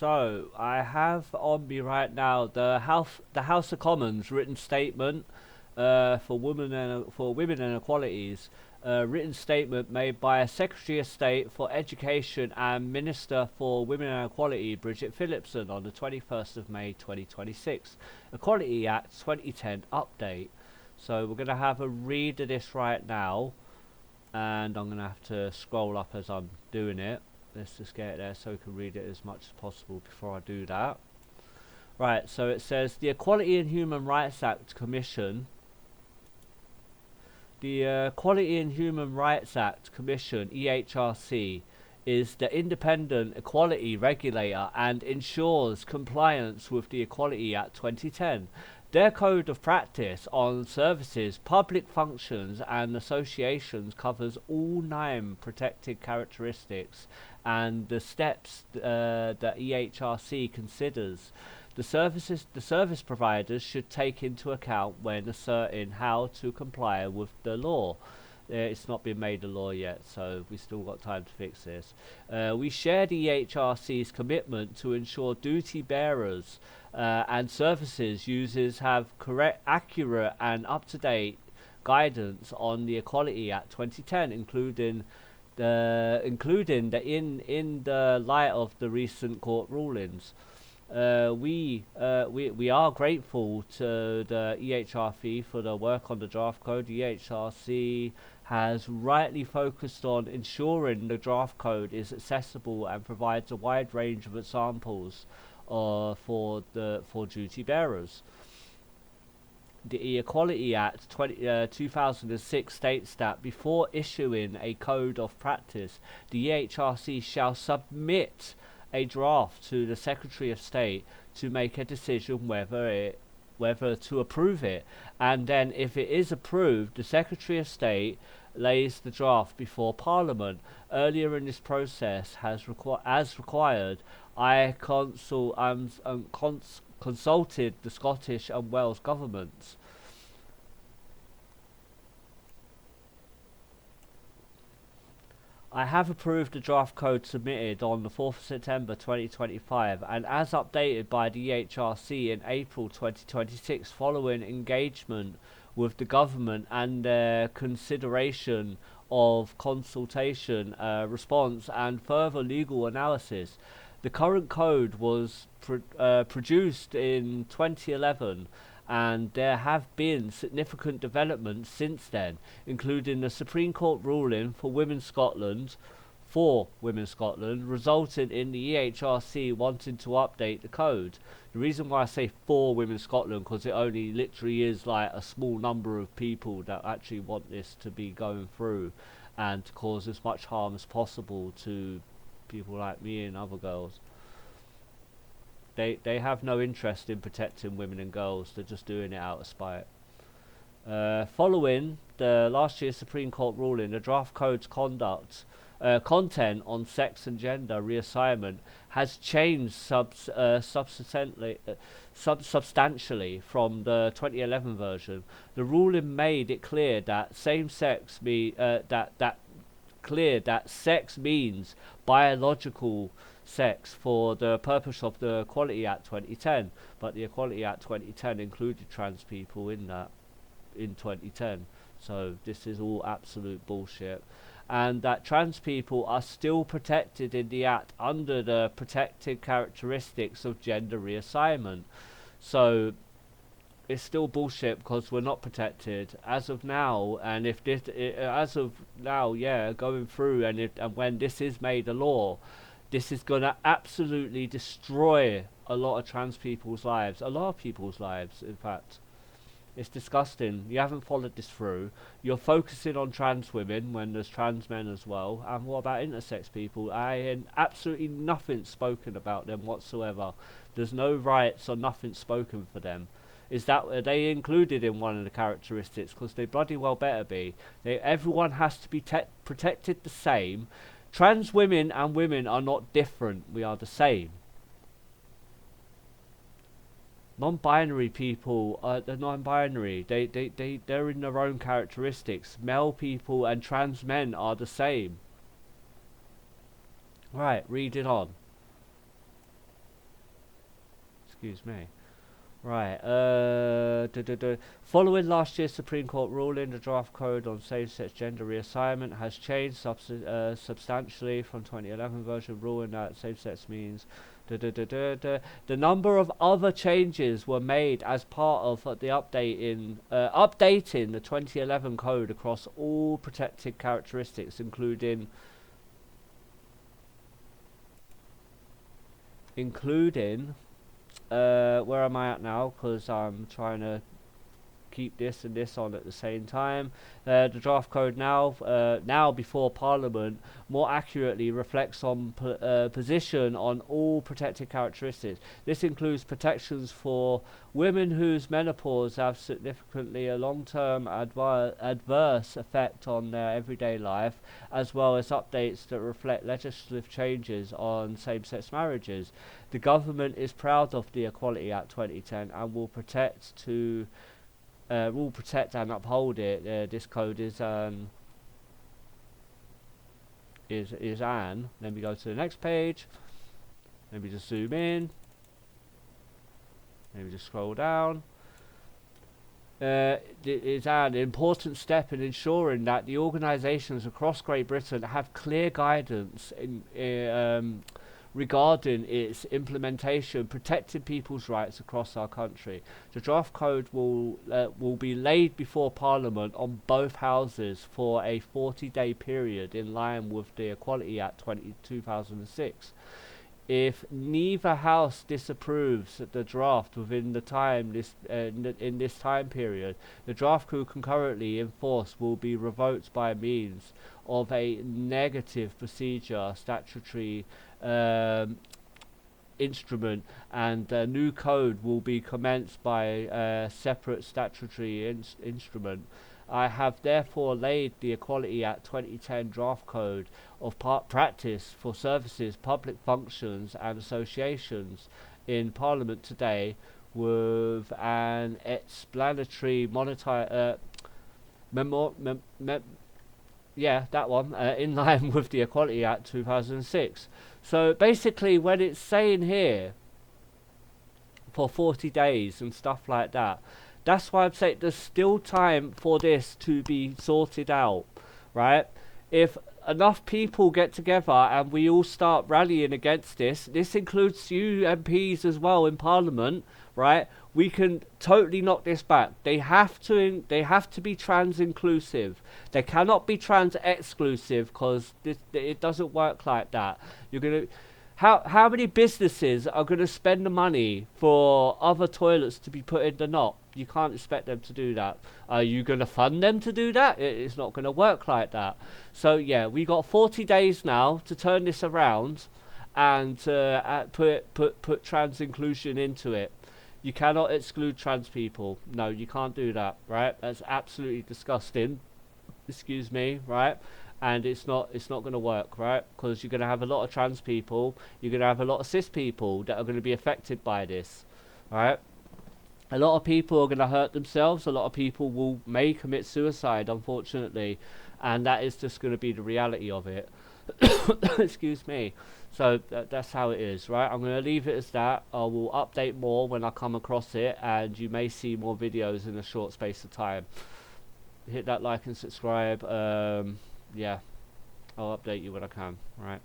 So I have on me right now the House of Commons written statement for women and equalities. Written statement made by Secretary of State for Education and Minister for Women and Equality Bridget Phillipson on the 21st of May 2026. Equality Act 2010 update. So we're going to have a read of this right now, and I'm going to have to scroll up as I'm doing it. Let's just get it there so we can read it as much as possible before I do that. Right, so it says the Equality and Human Rights Act Commission. The Equality and Human Rights Act Commission, EHRC, is the independent equality regulator and ensures compliance with the Equality Act 2010. Their code of practice on services, public functions and associations covers all 9 protected characteristics and the steps that EHRC considers. The service providers should take into account when asserting how to comply with the law. It's not been made a law yet, so we've still got time to fix this. We share the EHRC's commitment to ensure duty bearers and services users have correct, accurate and up-to-date guidance on the Equality Act 2010, including in the light of the recent court rulings. We are grateful to the EHRC for the work on the draft code. The EHRC has rightly focused on ensuring the draft code is accessible and provides a wide range of examples for duty bearers. The Equality Act 2006 states that before issuing a code of practice, the EHRC shall submit a draft to the Secretary of State to make a decision whether to approve it, and then if it is approved, the Secretary of State lays the draft before Parliament. Earlier in this process, as required, I consulted the Scottish and Wales governments. I have approved the draft code submitted on the 4th of September 2025 and as updated by the EHRC in April 2026 following engagement with the government and their consideration of consultation, response and further legal analysis. The current code was produced in 2011 and there have been significant developments since then, including the Supreme Court ruling for Women Scotland, resulting in the EHRC wanting to update the code. The reason why I say for Women Scotland, because it only literally is like a small number of people that actually want this to be going through and to cause as much harm as possible to people like me and other girls. They have no interest in protecting women and girls. They're just doing it out of spite. Following the last year's Supreme Court ruling, the draft code's content on sex and gender reassignment has changed substantially from the 2011 version. The ruling made it clear that sex means biological sex for the purpose of the Equality Act 2010, but the Equality Act 2010 included trans people in that in 2010, so this is all absolute bullshit, and that trans people are still protected in the Act under the protected characteristics of gender reassignment. So it's still bullshit because we're not protected as of now, and if this going through, and when this is made a law, this is going to absolutely destroy a lot of trans people's lives, in fact. It's disgusting. You haven't followed this through. You're focusing on trans women when there's trans men as well. And what about intersex people? Absolutely nothing spoken about them whatsoever. There's no rights or nothing spoken for them. Are they included in one of the characteristics? Because they bloody well better be. Everyone has to be protected the same. Trans women and women are not different. We are the same. Non-binary people, they're non-binary. They're in their own characteristics. Male people and trans men are the same. Right, read it on. Excuse me. Right. Following last year's Supreme Court ruling, the draft code on same-sex gender reassignment has changed substantially from 2011 version, ruling that same-sex means. The number of other changes were made as part of the updating the 2011 code across all protected characteristics, including where am I at now? Because I'm trying to keep this and this on at the same time. The draft code now before Parliament more accurately reflects on position on all protected characteristics. This includes protections for women whose menopause have significantly a long-term adverse effect on their everyday life, as well as updates that reflect legislative changes on same-sex marriages. The government is proud of the Equality Act 2010 and will protect and uphold it. This code is let me go to the next page. Let me just zoom in. Let me just scroll down. Is an important step in ensuring that the organisations across Great Britain have clear guidance regarding its implementation, protecting people's rights across our country. The draft code will be laid before Parliament on both houses for a 40-day period in line with the Equality Act 2006. If neither house disapproves the draft within the time in this time period, the draft concurrently enforced will be revoked by means of a negative procedure statutory instrument, and a new code will be commenced by a separate statutory instrument. I have therefore laid the Equality Act 2010 draft code of practice for services, public functions and associations in Parliament today with an explanatory in line with the Equality Act 2006. So basically, when it's saying here for 40 days and stuff like that, that's why I'm saying there's still time for this to be sorted out, right? If enough people get together and we all start rallying against this includes you MPs as well in Parliament, right? We can totally knock this back. They have to be trans inclusive. They cannot be trans exclusive, because it doesn't work like that. You're gonna how many businesses are going to spend the money for other toilets to be put in the knot? You can't expect them to do that. Are you going to fund them to do that? It's not going to work like that. So yeah, we got 40 days now to turn this around and put trans inclusion into it. You cannot exclude trans people. No, you can't do that, right? That's absolutely disgusting. Excuse me, right? And it's not going to work, right? Because you're going to have a lot of trans people, you're going to have a lot of cis people that are going to be affected by this, right? A lot of people are going to hurt themselves. A lot of people may commit suicide, unfortunately, and that is just going to be the reality of it. Excuse me. So that's how it is, right? I'm going to leave it as that. I will update more when I come across it, and you may see more videos in a short space of time. Hit that like and subscribe. Yeah, I'll update you when I can, right?